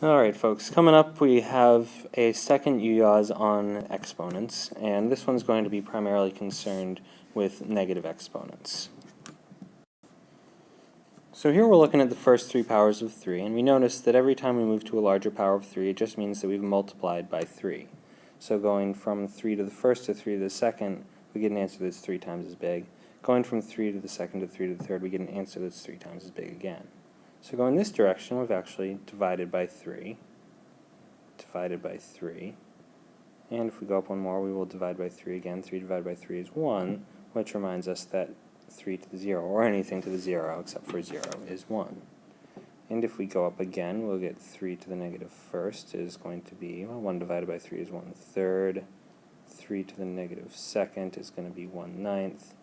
Alright folks, coming up we have a second UYAS on exponents, and this one's going to be primarily concerned with negative exponents. So here we're looking at the first three powers of 3, and we notice that every time we move to a larger power of 3, it just means that we've multiplied by 3. So going from 3 to the first to 3 to the second, we get an answer that's 3 times as big. Going from 3 to the second to 3 to the third, we get an answer that's 3 times as big again. So going this direction, we've actually divided by 3, and if we go up one more, we will divide by 3 again. 3 divided by 3 is 1, which reminds us that 3 to the 0, or anything to the 0 except for 0, is 1. And if we go up again, we'll get 3 to the negative first is going to be, well, 1 divided by 3 is 1/3. 3 to the negative second is going to be 1/9.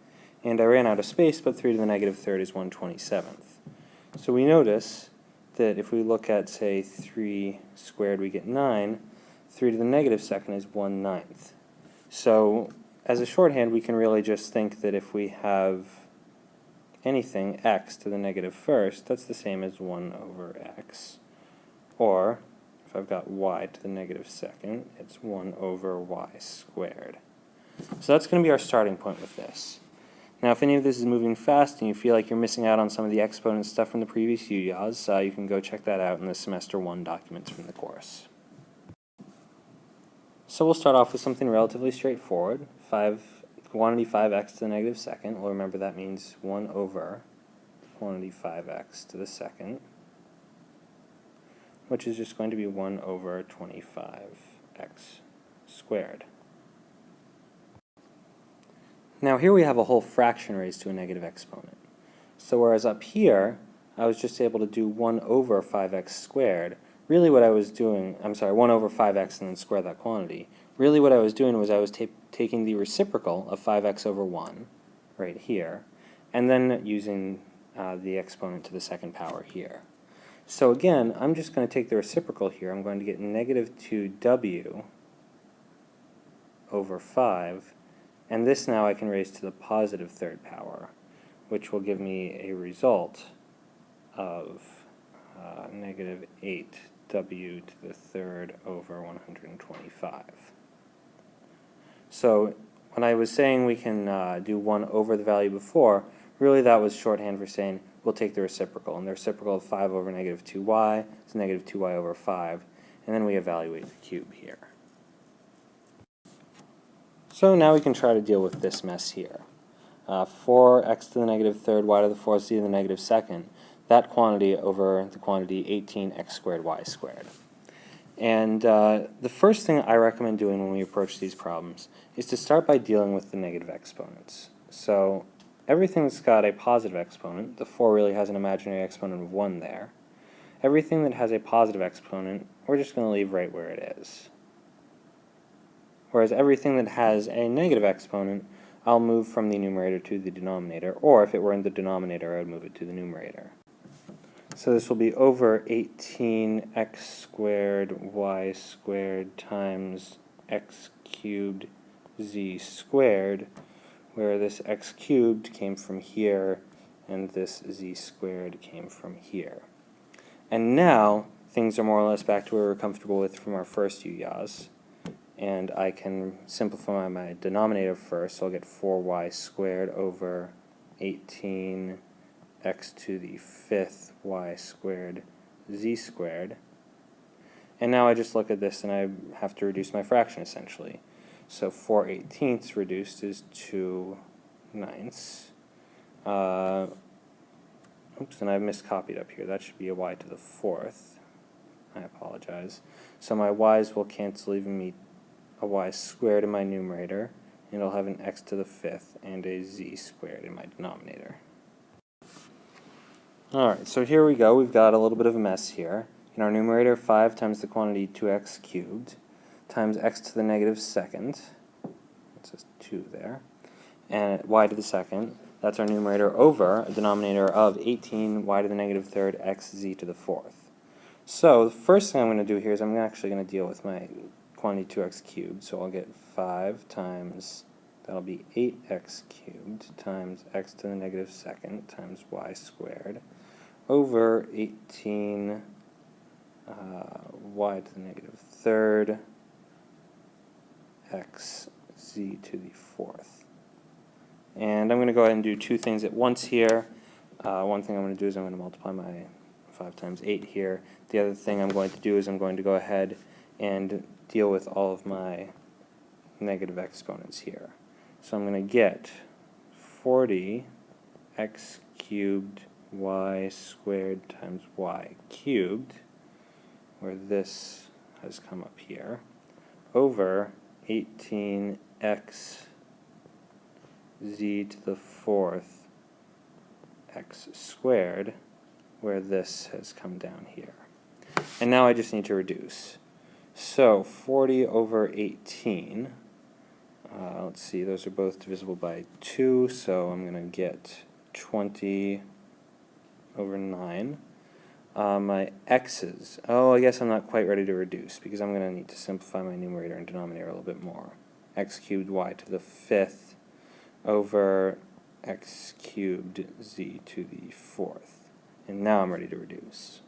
And I ran out of space, but 3 to the negative third is 1/27. So we notice that if we look at, say, 3 squared, we get 9. 3 to the negative second is 1/9. So as a shorthand, we can really just think that if we have anything x to the negative first, that's the same as 1 over x. Or if I've got y to the negative second, it's 1 over y squared. So that's going to be our starting point with this. Now, if any of this is moving fast and you feel like you're missing out on some of the exponent stuff from the previous UYAS, you can go check that out in the Semester 1 documents from the course. So we'll start off with something relatively straightforward. Quantity 5x to the negative second. Well, remember that means 1 over quantity 5x to the second, which is just going to be 1 over 25x squared. Now here we have a whole fraction raised to a negative exponent. So whereas up here, I was just able to do 1 over 5x squared, really what I was doing, 1 over 5x and then square that quantity. Really what I was doing was I was taking the reciprocal of 5x over 1, right here, and then using the exponent to the second power here. So again, I'm just going to take the reciprocal here. I'm going to get negative 2w over 5, and this now I can raise to the positive third power, which will give me a result of negative 8w to the third over 125. So when I was saying we can do 1 over the value before, really that was shorthand for saying we'll take the reciprocal. And the reciprocal of 5 over negative 2y is negative 2y over 5, and then we evaluate the cube here. So now we can try to deal with this mess here. 4x to the negative third, y to the fourth, z to the negative second, that quantity over the quantity 18x squared, y squared. And the first thing I recommend doing when we approach these problems is to start by dealing with the negative exponents. So everything that's got a positive exponent, the 4 really has an imaginary exponent of 1 there. Everything that has a positive exponent, we're just going to leave right where it is. Whereas everything that has a negative exponent, I'll move from the numerator to the denominator, or if it were in the denominator, I would move it to the numerator. So this will be over 18x squared y squared times x cubed z squared, where this x cubed came from here, and this z squared came from here. And now, things are more or less back to where we were comfortable with from our first UYAS. And I can simplify my denominator first, so I'll get 4y squared over 18x to the 5th y squared z squared. And now I just look at this and I have to reduce my fraction essentially. So 4/18 reduced is 2/9. Oops, and I've miscopied up here. That should be a y to the 4th. I apologize. So my y's will cancel, leaving me a y squared in my numerator, and I'll have an x to the 5th and a z squared in my denominator. Alright, so here we go. We've got a little bit of a mess here. In our numerator, 5 times the quantity 2x cubed times x to the negative second, that's just 2 there, and y to the second, that's our numerator over a denominator of 18 y to the negative third x z to the 4th. So the first thing I'm going to do here is I'm actually going to deal with my quantity 2x cubed, so I'll get 5 times, that'll be 8x cubed times x to the negative second times y squared over 18 y to the negative third, x z to the fourth. And I'm going to go ahead and do two things at once here. One thing I'm going to do is I'm going to multiply my 5 times 8 here. The other thing I'm going to do is I'm going to go ahead and deal with all of my negative exponents here. So I'm going to get 40 x cubed y squared times y cubed, where this has come up here, over 18x z to the fourth x squared, where this has come down here. And now I just need to reduce. So 40 over 18, let's see, those are both divisible by 2, so I'm going to get 20 over 9. My x's, oh, I guess I'm not quite ready to reduce because I'm going to need to simplify my numerator and denominator a little bit more. X cubed y to the fifth over x cubed z to the fourth. And now I'm ready to reduce.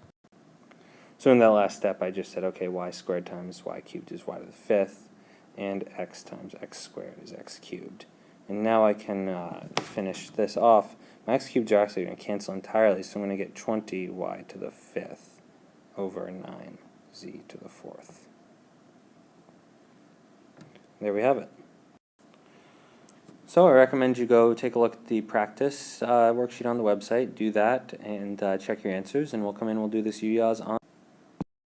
So in that last step I just said, okay, y squared times y cubed is y to the fifth, and x times x squared is x cubed. And now I can finish this off. My x cubes are actually going to cancel entirely, so I'm going to get 20y to the fifth over 9z to the fourth. There we have it. So I recommend you go take a look at the practice worksheet on the website, do that, and check your answers, and we'll come in and we'll do this UYAS on